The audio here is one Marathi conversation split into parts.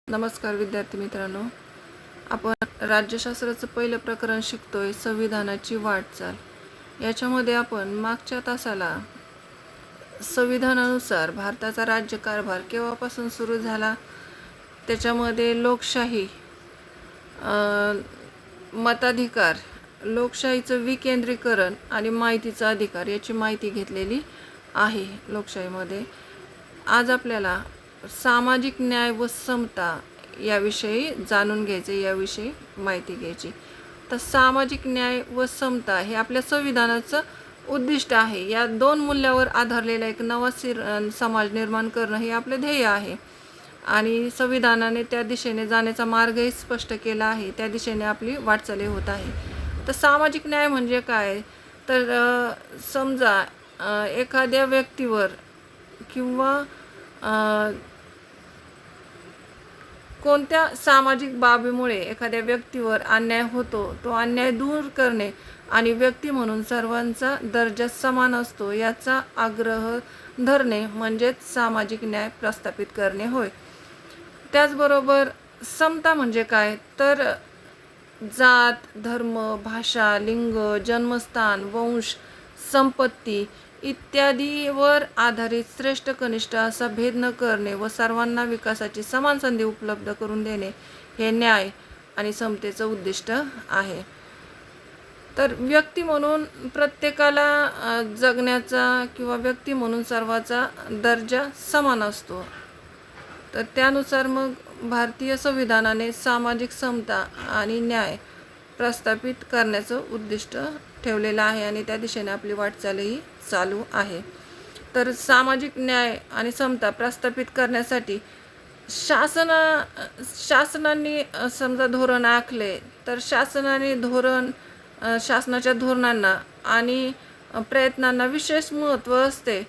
नमस्कार विद्यार्थी मित्रांनो, आपण राज्यशास्त्राचं पहिलं प्रकरण शिकतोय, संविधानाची वाटचाल. याच्यामध्ये आपण मागच्या तासाला संविधानानुसार भारताचा राज्यकारभार केव्हापासून सुरू झाला, त्याच्यामध्ये लोकशाही, मताधिकार, लोकशाहीचं विकेंद्रीकरण आणि माहितीचा अधिकार याची माहिती घेतलेली आहे. लोकशाहीमध्ये आज आपल्याला सामाजिक न्याय व समता याविषयी जाणून घ्यायचे, याविषयी माहिती घ्यायची. तर सामाजिक न्याय व समता हे आपल्या संविधानाचं उद्दिष्ट आहे. या दोन मूल्यावर आधारलेला एक नवा समाज निर्माण करणं हे आपले ध्येय आहे आणि संविधानाने त्या दिशेने जाण्याचा मार्गही स्पष्ट केला आहे. त्या दिशेने आपली वाटचाल होत आहे. तर सामाजिक न्याय म्हणजे काय? तर समजा एखाद्या व्यक्तीवर किंवा कोणत्या सामाजिक बाबीमुळे एखाद्या व्यक्तीवर अन्याय होतो, तो अन्याय दूर करणे आणि व्यक्ती म्हणून सर्वांचा दर्जा समान असतो याचा आग्रह धरणे म्हणजेच सामाजिक न्याय प्रस्थापित करणे होय. त्याचबरोबर समता म्हणजे काय? तर जात, धर्म, भाषा, लिंग, जन्मस्थान, वंश, संपत्ती इत्यादीवर आधारित श्रेष्ठ कनिष्ठ असा भेद न करणे व सर्वांना विकासाची समान संधी उपलब्ध करून देणे हे न्याय आणि समतेचं उद्दिष्ट आहे. तर व्यक्ती म्हणून प्रत्येकाला जगण्याचा किंवा व्यक्ती म्हणून सर्वांचा दर्जा समान असतो. तर त्यानुसार मग भारतीय संविधानाने सामाजिक समता आणि न्याय प्रस्थापित करण्याचं उद्दिष्ट ठेवलेलं आहे आणि त्या दिशेने आपली वाटचालही चालू आहे. तर सामाजिक न्याय आणि समता प्रस्थापित करण्यासाठी शासनाने समजा धोरण आखले, तर शासनाच्या धोरणांना आणि प्रयत्नांना विशेष महत्त्व असते.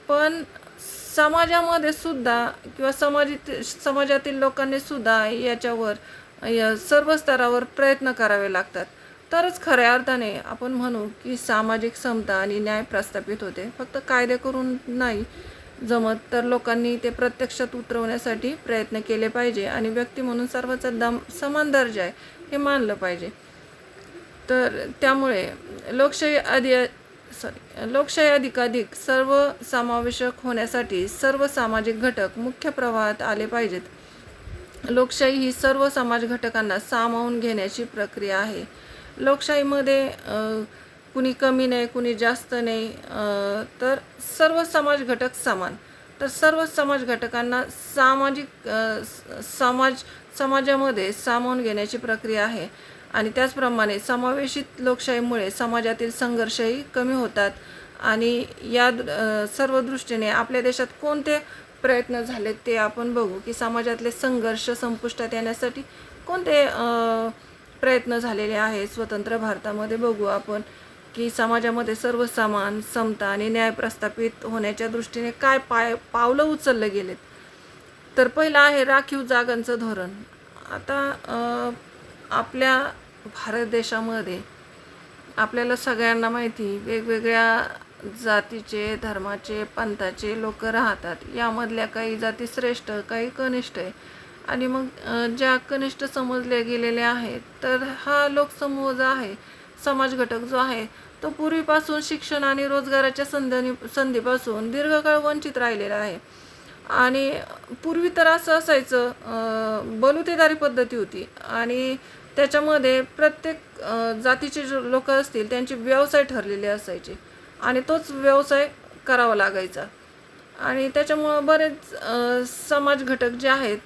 पण समाजामध्ये सुद्धा किंवा समाजातील लोकांनी सुद्धा याच्यावर सर्व स्तरावर प्रयत्न करावे लागतात, तरच खऱ्या अर्थाने आपण म्हणू की सामाजिक समता आणि न्याय प्रस्थापित होते. फक्त कायदे करून नाही जमत, तर लोकांनी ते प्रत्यक्षात उतरवण्यासाठी प्रयत्न केले पाहिजे आणि व्यक्ती म्हणून सर्वांचा समान दर्जा आहे हे मानलं पाहिजे. तर त्यामुळे लोकशाही अधिकाधिक सर्वसमावेशक होण्यासाठी सर्व सामाजिक घटक मुख्य प्रवाहात आले पाहिजेत. लोकशाही ही सर्व समाज घटकांना सामावून घेण्याची प्रक्रिया आहे. लोकशाहीमध्ये कुणी कमी नाही, कुणी जास्त नाही, तर सर्व समाज घटक समान. तर सर्व समाज घटकांना समाजामध्ये सामावून घेण्याची प्रक्रिया आहे आणि त्याचप्रमाणे समावेशित लोकशाहीमुळे समाजातील संघर्षही कमी होतात. आणि या सर्व दृष्टीने आपल्या देशात कोणते प्रयत्न झाले ते आपण बघू की समाजातले संघर्ष संपुष्टात येण्यासाठी कोणते प्रयत्न झालेले आहेत स्वतंत्र भारतामध्ये. बघू आपण की समाजामध्ये सर्व समान, समता आणि न्याय प्रस्थापित होण्याच्या दृष्टीने काय पावलं उचलले गेलेत. तर पहिलं आहे राखीव जागांचं धोरण. आता आपल्या भारत देशामध्ये आपल्याला सगळ्यांना माहिती वेगवेगळ्या जातीचे, धर्माचे, पंथाचे लोक राहतात. यामधल्या काही जाती श्रेष्ठ, काही कनिष्ठ आहे आणि मग ज्या कनिष्ठ समजले गेलेले आहेत, तर हा लोकसमूह जो आहे, समाज घटक जो आहे, तो पूर्वीपासून शिक्षण आणि रोजगाराच्या संधीपासून दीर्घकाळ वंचित राहिलेला आहे. आणि पूर्वी तर असं असायचं, बलुतेदारी पद्धती होती आणि त्याच्यामध्ये प्रत्येक जातीचे जे लोक असतील त्यांचे व्यवसाय ठरलेले असायचे आणि तोच व्यवसाय करावा लागायचा. आणि त्याच्यामुळं बरेच समाज घटक जे आहेत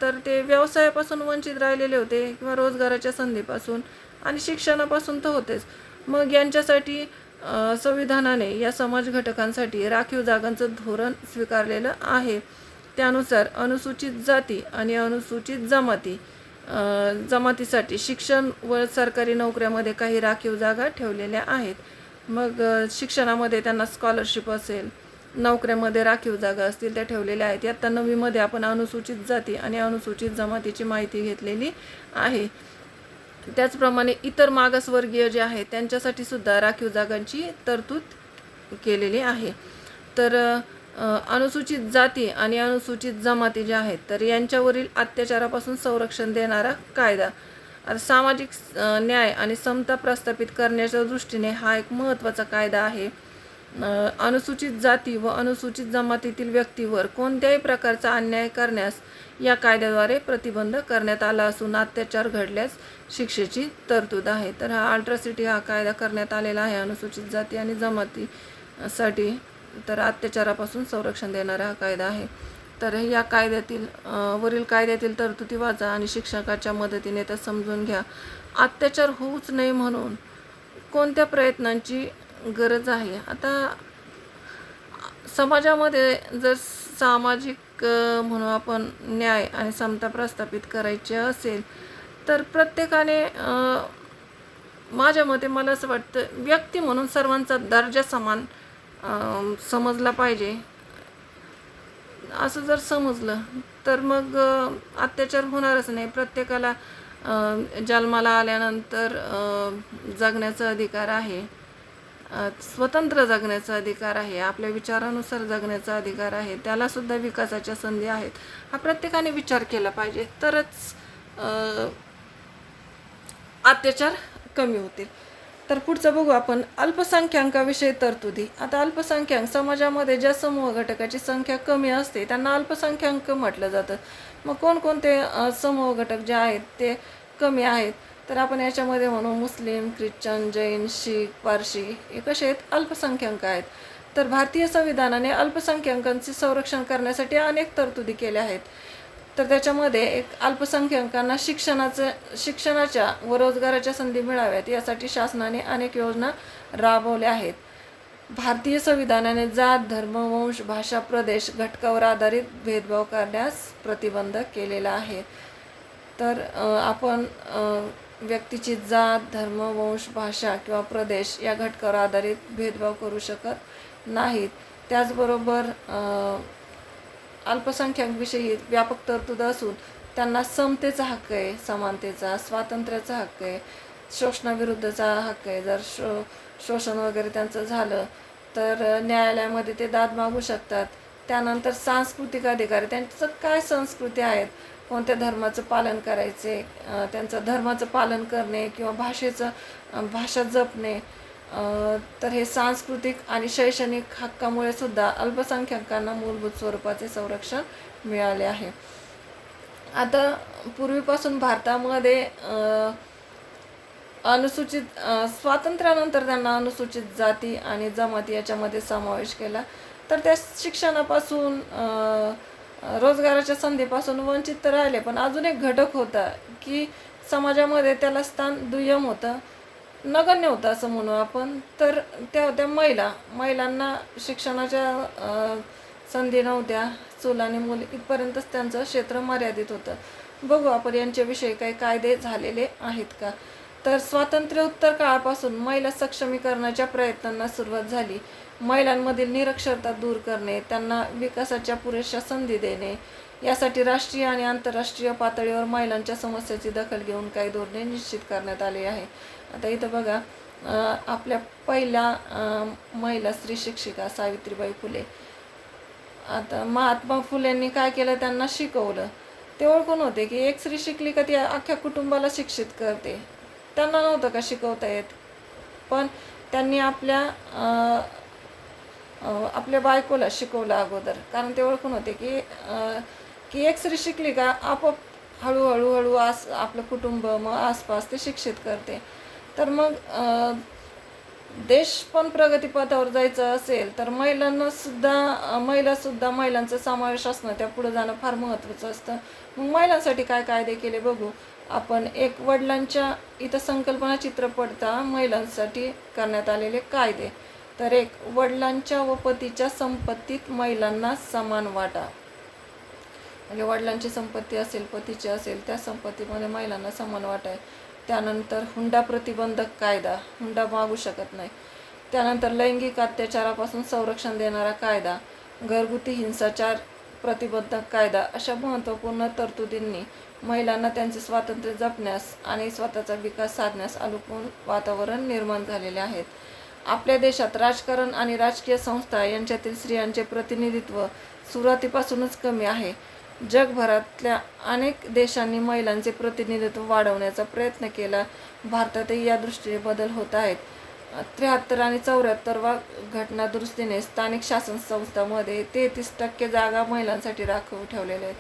तर ते व्यवसायापासून वंचित राहिलेले होते किंवा रोजगाराच्या संधीपासून आणि शिक्षणापासून तर होतेच. मग यांच्यासाठी संविधानाने या समाज घटकांसाठी राखीव जागांचं धोरण स्वीकारलेलं आहे. त्यानुसार अनुसूचित जाती आणि अनुसूचित जमातीसाठी शिक्षण व सरकारी नोकऱ्यामध्ये काही राखीव जागा ठेवलेल्या आहेत. मग शिक्षणामध्ये त्यांना स्कॉलरशिप असेल, नोकऱ्यामध्ये राखीव जागा असतील त्या ठेवलेल्या आहेत. यात 9वीमध्ये आपण अनुसूचित जाती आणि अनुसूचित जमातीची माहिती घेतलेली आहे. त्याचप्रमाणे इतर मागासवर्गीय जे आहेत त्यांच्यासाठी सुद्धा राखीव जागांची तरतूद केलेली आहे. तर अनुसूचित जाती आणि अनुसूचित जमाती ज्या आहेत तर यांच्यावरील अत्याचारापासून संरक्षण देणारा कायदा. सामाजिक न्याय आणि समता प्रस्थापित करण्याच्या दृष्टीने हा एक महत्त्वाचा कायदा आहे. अनुसूचित जाती व अनुसूचित जमातीतील व्यक्तीवर कोणत्याही प्रकारचा अन्याय करण्यास या कायद्याद्वारे प्रतिबंध करण्यात आला असून अत्याचार घडल्यास शिक्षेची तरतूद आहे. तर हा अॅट्रॉसिटी हा कायदा करण्यात आलेला आहे अनुसूचित जाती आणि जमातीसाठी. तर अत्याचारापासून संरक्षण देणारा हा कायदा आहे. तर या कायद्यातील वरील कायद्यातील तरतुदी वाचा आणि शिक्षकाच्या मदतीने त्या समजून घ्या. अत्याचार होऊच नये म्हणून कोणत्या प्रयत्नांची गरज आहे. आता समाजामध्ये जर सामाजिक म्हणून आपण न्याय आणि समता प्रस्थापित करायची असेल तर प्रत्येकाने माझ्या मते मला असं वाटतं व्यक्ती म्हणून सर्वांचा दर्जा समान समजला पाहिजे. असं जर समजलं तर मग अत्याचार होणारच नाही. प्रत्येकाला जन्माला आल्यानंतर जगण्याचा अधिकार आहे, स्वतंत्र जगण्याचा अधिकार आहे, आपल्या विचारानुसार जगण्याचा अधिकार आहे, त्यालासुद्धा विकासाच्या संधी आहेत. हा प्रत्येकाने विचार केला पाहिजे तरच अत्याचार कमी होतील. तर पुढचं बघू आपण अल्पसंख्याकांविषयी तरतुदी. आता अल्पसंख्याक समाजामध्ये ज्या समूह घटकाची संख्या कमी असते त्यांना अल्पसंख्याक म्हटलं जातं. मग कोणकोणते समूह घटक जे आहेत ते कमी आहेत तर आपण याच्यामध्ये म्हणू मुस्लिम, ख्रिश्चन, जैन, शीख, पारशी हे कसे आहेत अल्पसंख्याक आहेत. तर भारतीय संविधानाने अल्पसंख्याकांचे संरक्षण करण्यासाठी अनेक तरतुदी केल्या आहेत. तर त्याच्यामध्ये एक अल्पसंख्याकांना शिक्षणाच्या व रोजगाराच्या संधी मिळाव्यात यासाठी शासनाने अनेक योजना राबवल्या आहेत. भारतीय संविधानाने जात, धर्म, वंश, भाषा, प्रदेश घटकावर आधारित भेदभाव करण्यास प्रतिबंध केलेला आहे. तर आपण व्यक्तीची जात, धर्म, वंश, भाषा किंवा प्रदेश या घटकावर आधारित भेदभाव करू शकत नाहीत. त्याचबरोबर अल्पसंख्याकविषयी व्यापक तरतूद असून त्यांना समतेचा हक्क आहे, समानतेचा, स्वातंत्र्याचा हक्क आहे, शोषणाविरुद्धचा हक्क आहे. जर शोषण वगैरे त्यांचं झालं तर न्यायालयामध्ये ते दाद मागू शकतात. त्यानंतर सांस्कृतिक अधिकार, त्यांचं काय संस्कृती आहेत, कोणत्या धर्माचं पालन करायचे, त्यांचं धर्माचं पालन करणे किंवा भाषा जपणे. तर हे सांस्कृतिक आणि शैक्षणिक हक्कामुळे सुद्धा अल्पसंख्याकांना मूलभूत स्वरूपाचे संरक्षण मिळाले आहे. आता पूर्वीपासून भारतामध्ये अनुसूचित स्वातंत्र्यानंतर त्यांना अनुसूचित जाती आणि जमाती याच्यामध्ये समावेश केला. तर त्या शिक्षणापासून रोजगाराच्या संधीपासून वंचित तर राहिले, पण अजून एक घटक होता की समाजामध्ये त्याला स्थान दुय्यम होतं, नगण्य होतं असं म्हणू आपण. तर त्या होत्या महिलांना शिक्षणाच्या संधी नव्हत्या. चूल आणि मूल इथपर्यंतच त्यांचं क्षेत्र मर्यादित होतं. बघू आपण यांच्याविषयी काही कायदे झालेले आहेत का. तर स्वातंत्र्योत्तर काळापासून महिला सक्षमीकरणाच्या प्रयत्नांना सुरुवात झाली. महिलांमधील निरक्षरता दूर करणे, त्यांना विकासाच्या पुरेशा संधी देणे यासाठी राष्ट्रीय आणि आंतरराष्ट्रीय पातळीवर महिलांच्या समस्याची दखल घेऊन काही धोरणे निश्चित करण्यात आली आहे. आता इथं बघा आपल्या पहिल्या महिला स्त्री शिक्षिका सावित्रीबाई फुले. आता महात्मा फुलेंनी काय केलं, त्यांना शिकवलं. ते ओळखून होते की एक स्त्री शिकली का ती अख्ख्या कुटुंबाला शिक्षित करते. त्यांना नव्हतं का शिकवता येत, पण त्यांनी आपल्या बायकोला शिकवलं अगोदर, कारण ते ओळखून होते की एक स्त्री शिकली का आपोआप हळूहळू आपलं कुटुंब मग आसपास ते शिक्षित करते. तर मग देश पण प्रगतीपथावर जायचं असेल तर महिलांचा समावेश असणं, त्या पुढे जाणं फार महत्त्वाचं असतं. मग महिलांसाठी काय कायदे केले बघू आपण. एक वडिलांच्या इथं संकल्पना चित्रपटता महिलांसाठी करण्यात आलेले कायदे. तर एक वडिलांच्या व पतीच्या संपत्तीत महिलांना समान वाटा, म्हणजे वडिलांची संपत्ती असेल, पतीची असेल, त्या संपत्तीमध्ये महिलांना समान वाटा आहे. त्यानंतर हुंडा प्रतिबंधक कायदा, हुंडा मागू शकत नाही. त्यानंतर लैंगिक अत्याचारापासून संरक्षण देणारा कायदा, घरगुती हिंसाचार प्रतिबंधक कायदा. अशा महत्त्वपूर्ण तरतुदींनी महिलांना त्यांचे स्वातंत्र्य जपण्यास आणि स्वतःचा विकास साधण्यास अनुकूल वातावरण निर्माण झालेले आहेत. आपल्या देशात राजकारण आणि राजकीय संस्था यांच्यातील स्त्रियांचे प्रतिनिधित्व सुरुवातीपासूनच कमी आहे. जगभरातल्या अनेक देशांनी महिलांचे प्रतिनिधित्व वाढवण्याचा प्रयत्न केला. भारतातही या दृष्टीने बदल होत आहेत. 73 आणि 74वा घटना दुरुस्तीने स्थानिक शासन संस्थांमध्ये 33% जागा महिलांसाठी राखीव ठेवलेल्या आहेत.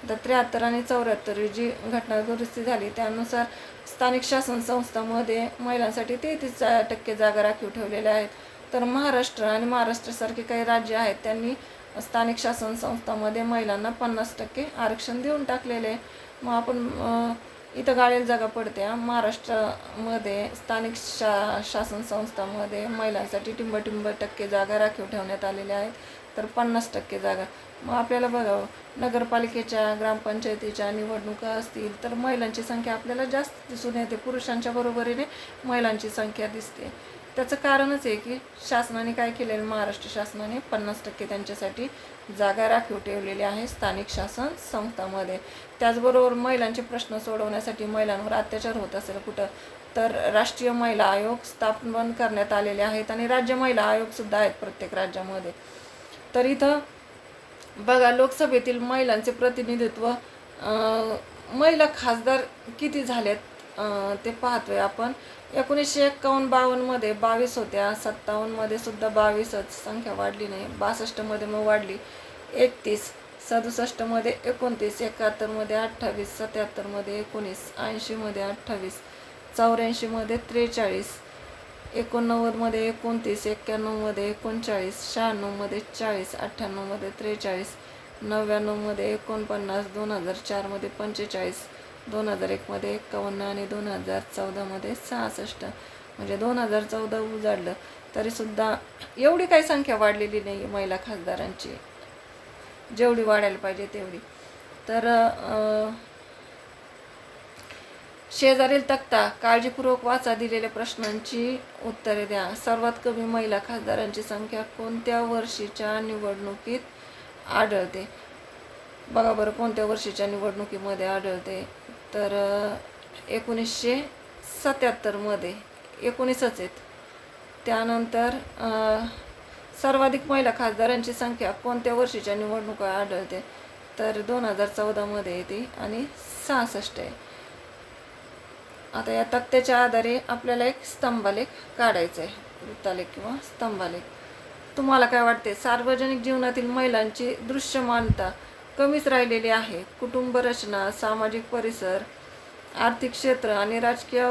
आता 73 आणि 74 जी घटना दुरुस्ती झाली त्यानुसार स्थानिक शासन संस्थांमध्ये महिलांसाठी 33% जागा राखीव ठेवलेल्या आहेत. तर महाराष्ट्र आणि महाराष्ट्रासारखे काही राज्य आहेत त्यांनी स्थानिक शासन संस्थांमध्ये महिलांना 50% आरक्षण देऊन टाकलेले आहे. मग आपण इथं गाळेल जागा पडते. महाराष्ट्रामध्ये स्थानिक शासन संस्थांमध्ये महिलांसाठी टिंब टक्के जागा राखीव ठेवण्यात आलेल्या आहेत. तर 50% जागा. मग आपल्याला बघावं, नगरपालिकेच्या ग्रामपंचायतीच्या निवडणुका असतील तर महिलांची संख्या आपल्याला जास्त दिसून येते. पुरुषांच्या बरोबरीने महिलांची संख्या दिसते. त्याचं कारणच आहे की शासनाने काय केलेलं, महाराष्ट्र शासनाने 50% त्यांच्यासाठी जागा राखीव ठेवलेली आहे स्थानिक शासन संस्थांमध्ये. त्याचबरोबर महिलांचे प्रश्न सोडवण्यासाठी महिलांवर अत्याचार होत असेल कुठं तर राष्ट्रीय महिला आयोग स्थापन करण्यात आलेले आहेत आणि राज्य महिला आयोगसुद्धा आहेत प्रत्येक राज्यामध्ये. तर इथं बघा, लोकसभेतील महिलांचे प्रतिनिधित्व, महिला खासदार किती झालेत ते पाहतोय आपण. 1951-52मध्ये 22 होत्या, 57मध्ये सुद्धा 22च, संख्या वाढली नाही. 62मध्ये मग वाढली 31, 67मध्ये 29, 71मध्ये 28, 77मध्ये 19, 80मध्ये 28, 84मध्ये 43, 89मध्ये 29, 91मध्ये 39, 96मध्ये 40, 98मध्ये 43, 99मध्ये 49, 2004मध्ये 45, 2001मध्ये 51 आणि 2014मध्ये 66. म्हणजे 2014 उजाडलं तरीसुद्धा एवढी काही संख्या वाढलेली नाही महिला खासदारांची, जेवढी वाढायला पाहिजे तेवढी. तर शेजारील तक्ता काळजीपूर्वक वाचा. दिलेल्या प्रश्नांची उत्तरे द्या. सर्वात कमी महिला खासदारांची संख्या कोणत्या वर्षीच्या निवडणुकीत आढळते? बघा बरं, कोणत्या वर्षीच्या निवडणुकीमध्ये आढळते? तर 1977मध्ये 19च आहेत. त्यानंतर सर्वाधिक महिला खासदारांची संख्या कोणत्या वर्षीच्या निवडणुका आढळते? तर 2014मध्ये येते आणि 66 आहे. आता या तक्त्याच्या आधारे आपल्याला एक स्तंभालेख काढायचा आहे, वृत्तालेख किंवा स्तंभालेख. तुम्हाला काय वाटते? सार्वजनिक जीवनातील महिलांची दृश्यमानता कमीच राहिलेली आहे. कुटुंब रचना, सामाजिक परिसर, आर्थिक क्षेत्र आणि राजकीय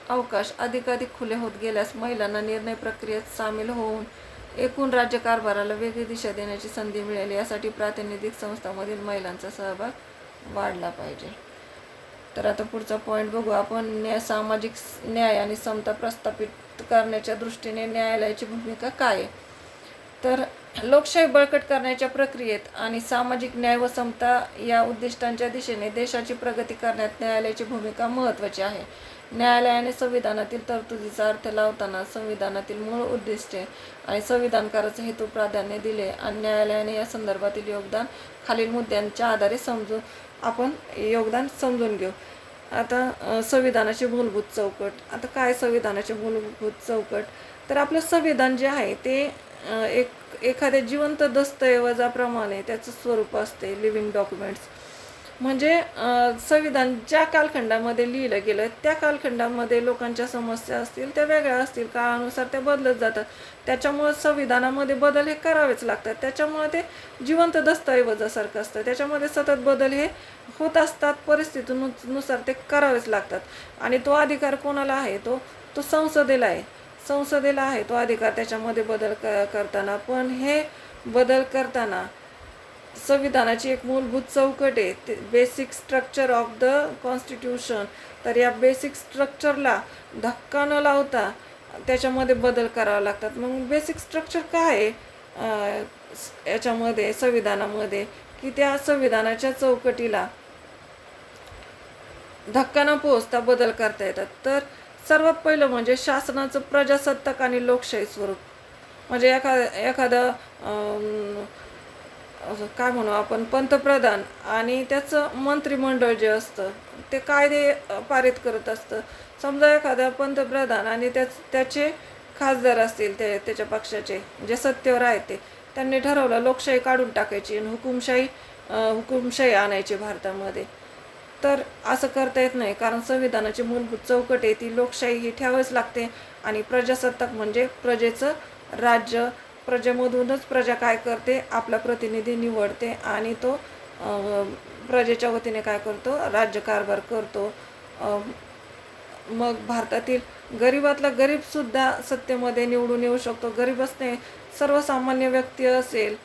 अवकाश अधिकाधिक खुले होत गेल्यास महिलांना निर्णय प्रक्रियेत सामील होऊन एकूण राज्यकारभाराला वेगळी दिशा देण्याची संधी मिळेल. यासाठी प्रातिनिधिक संस्थांमधील महिलांचा सहभाग वाढला पाहिजे. तर आता पुढचा पॉईंट बघू आपण. सामाजिक न्याय आणि समता प्रस्थापित करण्याच्या दृष्टीने न्यायालयाची भूमिका काय आहे? तर लोकशाही बळकट करण्याच्या प्रक्रियेत आणि सामाजिक न्याय व समता या उद्दिष्टांच्या दिशेने देशाची प्रगती करण्यात न्यायालयाची भूमिका महत्त्वाची आहे. न्यायालयाने संविधानातील तरतुदीचा अर्थ लावताना संविधानातील मूळ उद्दिष्टे आणि संविधानकाराचे हेतू प्राधान्य दिले आणि न्यायालयाने या संदर्भातील योगदान खालील मुद्द्यांच्या आधारे आपण योगदान समजून घेऊ. आता संविधानाची मूलभूत चौकट. आता काय संविधानाची मूलभूत चौकट? तर आपलं संविधान जे आहे ते एखाद्या जिवंत दस्तऐवजाप्रमाणे त्याचं स्वरूप असते, लिव्हिंग डॉक्युमेंट्स. म्हणजे संविधान ज्या कालखंडामध्ये लिहिलं गेलं त्या कालखंडामध्ये लोकांच्या समस्या असतील त्या वेगळ्या असतील, काळानुसार त्या बदलत जातात. त्याच्यामुळं संविधानामध्ये बदल हे करावेच लागतात. त्याच्यामुळे ते जिवंत दस्तऐवजासारखं असतं. त्याच्यामध्ये सतत बदल हे होत असतात, परिस्थितीनुसार ते करावेच लागतात. आणि तो अधिकार कोणाला आहे? तो संसदेला आहे. संसदेला आहे तो अधिकार त्याच्यामध्ये बदल करताना. पण हे बदल करताना संविधानाची एक मूलभूत चौकट आहे, basic structure of the constitution. तर या बेसिक स्ट्रक्चरला धक्का न लावता त्याच्यामध्ये बदल करावे लागतात. मग बेसिक स्ट्रक्चर काय आहे याच्यामध्ये संविधानामध्ये? की त्या संविधानाच्या चौकटीला धक्का न पोहोचता बदल करता येतात. तर सर्वात पहिलं म्हणजे शासनाचं प्रजासत्ताक आणि लोकशाही स्वरूप. म्हणजे एखादं काय म्हणू आपण, पंतप्रधान आणि त्याचं मंत्रिमंडळ जे असतं ते कायदे पारित करत असतं. समजा एखादा पंतप्रधान आणि त्याचे खासदार असतील त्याच्या पक्षाचे जे सत्तेवर आहेत त्यांनी ठरवलं लोकशाही काढून टाकायची आणि हुकुमशाही आणायची भारतामध्ये. तर असं करता येत नाही, कारण संविधानाची मूलभूत चौकट आहे ती लोकशाही ही ठेवावीच लागते. आणि प्रजासत्ताक म्हणजे प्रजेचं राज्य. प्रजेमधूनच प्रजा काय करते, आपला प्रतिनिधी निवडते आणि तो प्रजेच्या वतीने काय करतो, राज्यकारभार करतो. मग भारतातील गरीबातला गरीबसुद्धा सत्तेमध्ये निवडून येऊ शकतो. गरीबच नाही, सर्वसामान्य व्यक्ती असेल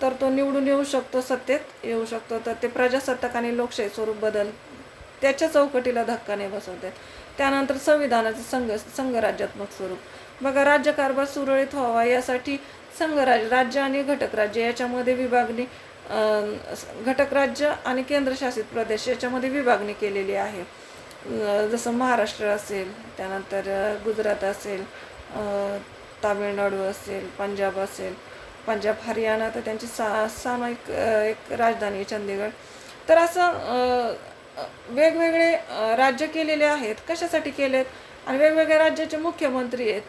तर तो निवडून येऊ शकतो, सत्तेत येऊ शकतो. तर ते प्रजासत्ताक आणि लोकशाही स्वरूप त्याच्या चौकटीला धक्का नाही बसवतात. त्यानंतर संविधानाचे संघराज्यात्मक स्वरूप. बघा, राज्यकारभार सुरळीत व्हावा यासाठी राज्य आणि घटक राज्य याच्यामध्ये विभागणी, घटक राज्य आणि केंद्रशासित प्रदेश याच्यामध्ये विभागणी केलेली आहे. जसं महाराष्ट्र असेल, त्यानंतर गुजरात असेल, तामिळनाडू असेल, पंजाब असेल. पंजाब हरियाणा तर त्यांची सामायिक एक राजधानी चंदीगड. तर असं वेगवेगळे राज्य केलेले आहेत. कशासाठी केलेत? आणि वेगवेगळ्या राज्याचे मुख्यमंत्री आहेत,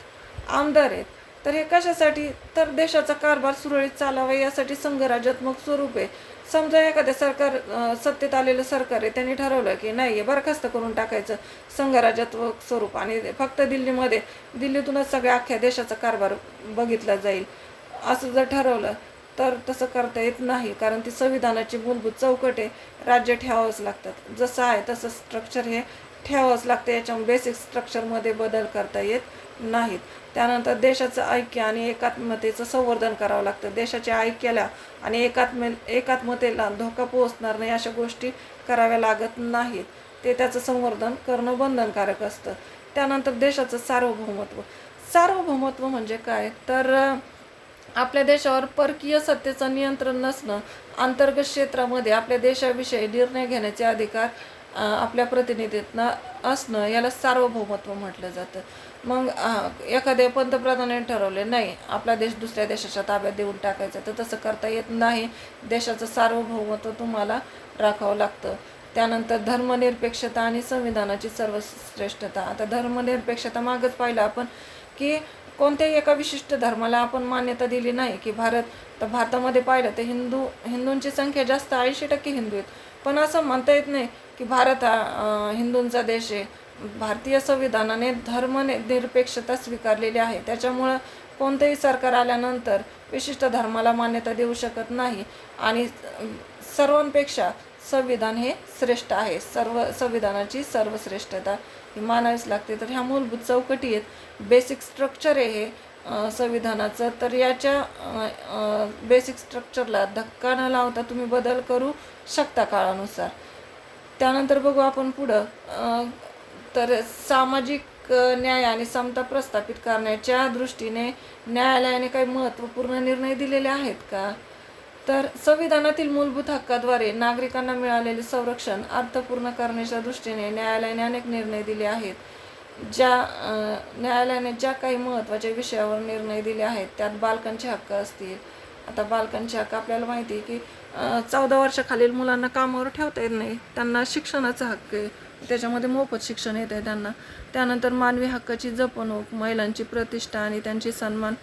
आमदार आहेत. तर हे कशासाठी? तर देशाचा कारभार सुरळीत चालावा यासाठी संघराज्यात्मक स्वरूप आहे. समजा एखाद्या सत्तेत आलेलं सरकार आहे, त्यांनी ठरवलं की नाही, बरखास्त करून टाकायचं संघराज्यात्मक स्वरूप आणि फक्त दिल्लीतूनच सगळ्या अख्ख्या देशाचा कारभार बघितला जाईल, असं जर ठरवलं तर तसं करता येत नाही. कारण ती संविधानाची मूलभूत चौकट आहे. राज्य ठेवावंच लागतात, जसं आहे तसं स्ट्रक्चर हे ठेवावंच लागतं. याच्यामुळे बेसिक स्ट्रक्चरमध्ये बदल करता येत नाहीत. त्यानंतर देशाचं ऐक्य आणि एकात्मतेचं संवर्धन करावं लागतं. देशाच्या ऐक्याला आणि एकात्मतेला धोका पोहोचणार नाही अशा गोष्टी कराव्या लागत नाहीत. त्याचं संवर्धन करणं बंधनकारक असतं. त्यानंतर देशाचं सार्वभौमत्व म्हणजे काय? तर आपल्या देशावर परकीय सत्तेचं नियंत्रण नसणं, अंतर्गत क्षेत्रामध्ये आपल्या देशाविषयी निर्णय घेण्याचे अधिकार आपल्या प्रतिनिधींना असणं, याला सार्वभौमत्व म्हटलं जातं. मग एखाद्या पंतप्रधानाने ठरवले नाही, आपला देश दुसऱ्या देशाच्या ताब्यात देऊन टाकायचा, तर तसं करता येत नाही. देशाचं सार्वभौमत्व तुम्हाला राखावं लागतं. त्यानंतर धर्मनिरपेक्षता आणि संविधानाची सर्वश्रेष्ठता. आता धर्मनिरपेक्षता मागच पाहिलं आपण की कोणत्याही एका विशिष्ट धर्माला आपण मान्यता दिली नाही. की भारतामध्ये पाहिलं तर हिंदूंची संख्या जास्त, 80% हिंदू आहेत. पण असं म्हणता येत नाही की भारत हा हिंदूंचा देश आहे. भारतीय संविधानाने धर्मनिरपेक्षता स्वीकारलेली आहे. त्याच्यामुळं कोणतंही सरकार आल्यानंतर विशिष्ट धर्माला मान्यता देऊ शकत नाही. आणि सर्वांपेक्षा संविधान हे श्रेष्ठ आहे. संविधानाची सर्वश्रेष्ठता ही मानावीच लागते. तर ह्या मूलभूत चौकटी आहेत, बेसिक स्ट्रक्चर आहे हे संविधानाचं. तर याच्या बेसिक स्ट्रक्चरला धक्का न लावता तुम्ही बदल करू शकता काळानुसार. त्यानंतर बघू आपण पुढं. तर सामाजिक न्याय आणि समता प्रस्थापित करण्याच्या दृष्टीने न्यायालयाने काही महत्त्वपूर्ण निर्णय दिलेले आहेत का? तर संविधानातील मूलभूत हक्काद्वारे नागरिकांना मिळालेले संरक्षण अर्थपूर्ण करण्याच्या दृष्टीने न्यायालयाने अनेक निर्णय दिले आहेत. न्यायालयाने ज्या काही महत्त्वाच्या विषयावर निर्णय दिले आहेत त्यात बालकांचे हक्क असतील. आता बालकांचे हक्क आपल्याला माहिती आहे की 14 वर्षाखालील मुलांना कामावर ठेवता येत नाही, त्यांना शिक्षणाचा हक्क आहे, त्याच्यामध्ये मोफत शिक्षण येत आहे त्यांना. त्यानंतर मानवी हक्काची जपणूक, महिलांची प्रतिष्ठा आणि त्यांची सन्मान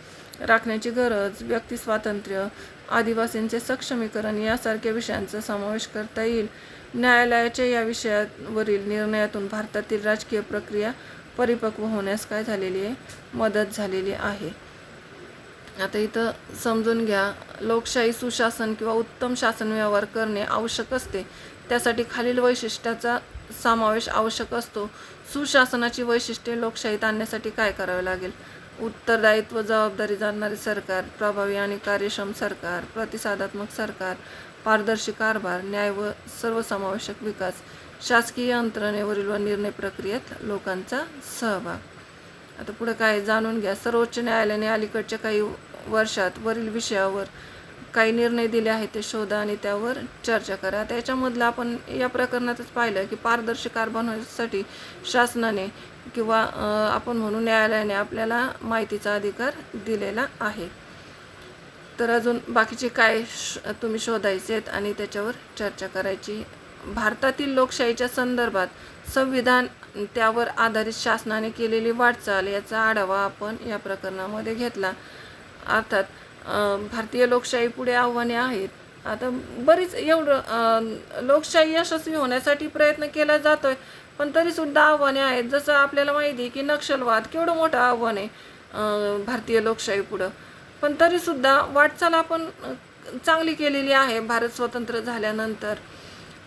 राखण्याची गरज, व्यक्ती स्वातंत्र्य, आदिवासींचे सक्षमीकरण यासारख्या विषयांचा समावेश करता येईल. न्यायालयाच्या या विषयावरील निर्णयातून भारतातील राजकीय प्रक्रिया परिपक्व होण्यास काय झालेली आहे? मदत झालेली आहे. आता इथं समजून घ्या, लोकशाही सुशासन किंवा उत्तम शासन व्यवहार करणे आवश्यक असते. त्यासाठी खालील वैशिष्ट्याचा समावेश आवश्यक असतो. सुशासनाची वैशिष्ट्ये लोकशाहीत आणण्यासाठी काय करावे लागेल? उत्तरदायित्व, जबाबदारी जाणणारे सरकार, प्रभावी आणि कार्यक्षम सरकार, प्रतिसादात्मक सरकार, पारदर्शी कारभार, न्याय व सर्वसमावेशक विकास, शासकीय यंत्रणेवरील व निर्णय प्रक्रियेत लोकांचा सहभाग. आता पुढे काय जाणून घ्या. सर्वोच्च न्यायालयाने अलीकडच्या काही वर्षात वरील विषयावर काही निर्णय दिले आहेत ते शोधा आणि त्यावर चर्चा करा. त्याच्यामधलं आपण या प्रकरणातच पाहिलं की पारदर्शी कारभार होण्यासाठी शासनाने किंवा आपण म्हणून न्यायालयाने आपल्याला माहितीचा अधिकार दिलेला आहे. तर अजून बाकीचे काय तुम्ही शोधायचे आहेत आणि त्याच्यावर चर्चा करायची. भारतातील लोकशाहीच्या संदर्भात संविधान, त्यावर आधारित शासनाने केलेली वाटचाल याचा आढावा आपण या प्रकरणामध्ये घेतला. अर्थात भारतीय लोकशाही पुढे आव्हाने आहेत. आता बरीच लोकशाही यशस्वी होण्यासाठी प्रयत्न केला जातोय, पण तरीसुद्धा आव्हाने आहेत. जसं आपल्याला माहिती आहे की नक्षलवाद केवढं मोठं आव्हान आहे भारतीय लोकशाही पुढं, पण तरीसुद्धा वाटचाल आपण चांगली केलेली आहे भारत स्वतंत्र झाल्यानंतर.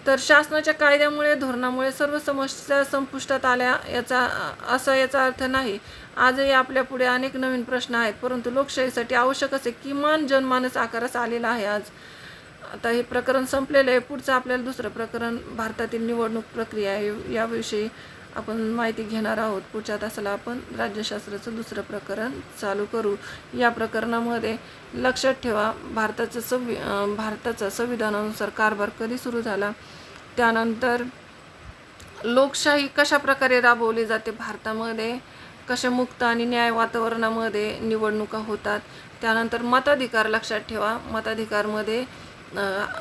तर शासनाच्या कायद्यामुळे, धोरणामुळे सर्व समस्या संपुष्टात आल्या याचा अर्थ नाही. आजही आपल्या पुढे अनेक नवीन प्रश्न आहेत, परंतु लोकशाहीसाठी आवश्यक असे किमान जनमानस आकारास आलेला आहे आज. आता हे प्रकरण संपलेलं आहे. पुढचं आपल्याला दुसरं प्रकरण भारतातील निवडणूक प्रक्रिया याविषयी आपण माहिती घेणार आहोत. पुढच्या तासाला आपण राज्यशास्त्राचं दुसरं प्रकरण चालू करू. या प्रकरणामध्ये लक्षात ठेवा, भारताचा संविधानानुसार कारभार कधी सुरू झाला, त्यानंतर लोकशाही कशा प्रकारे राबवली जाते भारतामध्ये, कशा मुक्त आणि न्याय वातावरणामध्ये निवडणुका होतात, त्यानंतर मताधिकार लक्षात ठेवा. मताधिकारमध्ये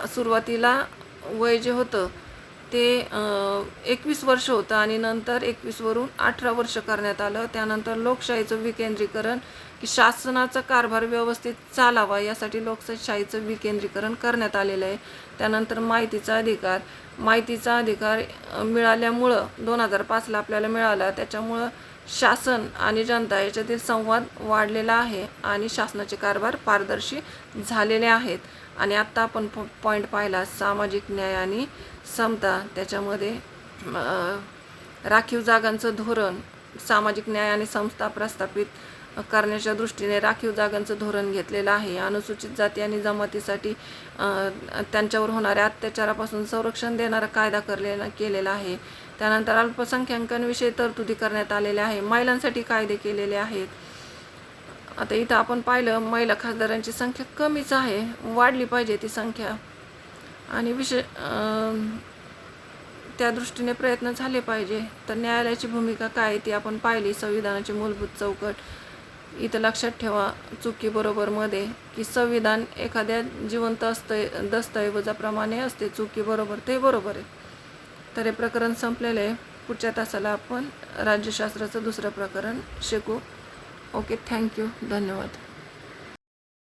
सुरुवातीला वय जे होतं ते 21 वर्ष होतं आणि नंतर 21 वरून 18 वर्ष करण्यात आलं. त्यानंतर लोकशाहीचं विकेंद्रीकरण, की शासनाचा कारभार व्यवस्थित चालावा यासाठी लोकशाहीचं विकेंद्रीकरण करण्यात आलेलं आहे. त्यानंतर माहितीचा अधिकार मिळाल्यामुळं 2005ला आपल्याला मिळाला. त्याच्यामुळं शासन आणि जनता याच्यातील संवाद वाढलेला आहे आणि शासनाचे कारभार पारदर्शी झालेले आहेत. आणि आत्ता आपण पॉईंट पाहिला, सामाजिक न्याय आणि समता. त्याच्यामध्ये राखीव जागांचं धोरण, सामाजिक न्याय आणि समता प्रस्थापित करण्याच्या दृष्टीने राखीव जागांचं धोरण घेतलेलं आहे. अनुसूचित जाती आणि जमातीसाठी त्यांच्यावर होणाऱ्या अत्याचारापासून संरक्षण देणारा कायदा केलेला आहे. त्यानंतर अल्पसंख्याकांविषयी तरतुदी करण्यात आलेल्या आहे. महिलांसाठी कायदे केलेले आहेत. आता इथं आपण पाहिलं, महिला खासदारांची संख्या कमीच आहे, वाढली पाहिजे ती संख्या, आणि त्या दृष्टीने प्रयत्न झाले पाहिजे. तर न्यायालयाची भूमिका काय ती आपण पाहिली. संविधानाची मूलभूत चौकट इथं लक्षात ठेवा चुकीबरोबरमध्ये, की संविधान एखाद्या जिवंत दस्तऐवजाप्रमाणे असते. चुकीबरोबर ते बरोबर आहे. तर हे प्रकरण संपलेलं आहे. पुढच्या तासाला आपण राज्यशास्त्राचं दुसरं प्रकरण शिकू. ओके, थँक्यू, धन्यवाद.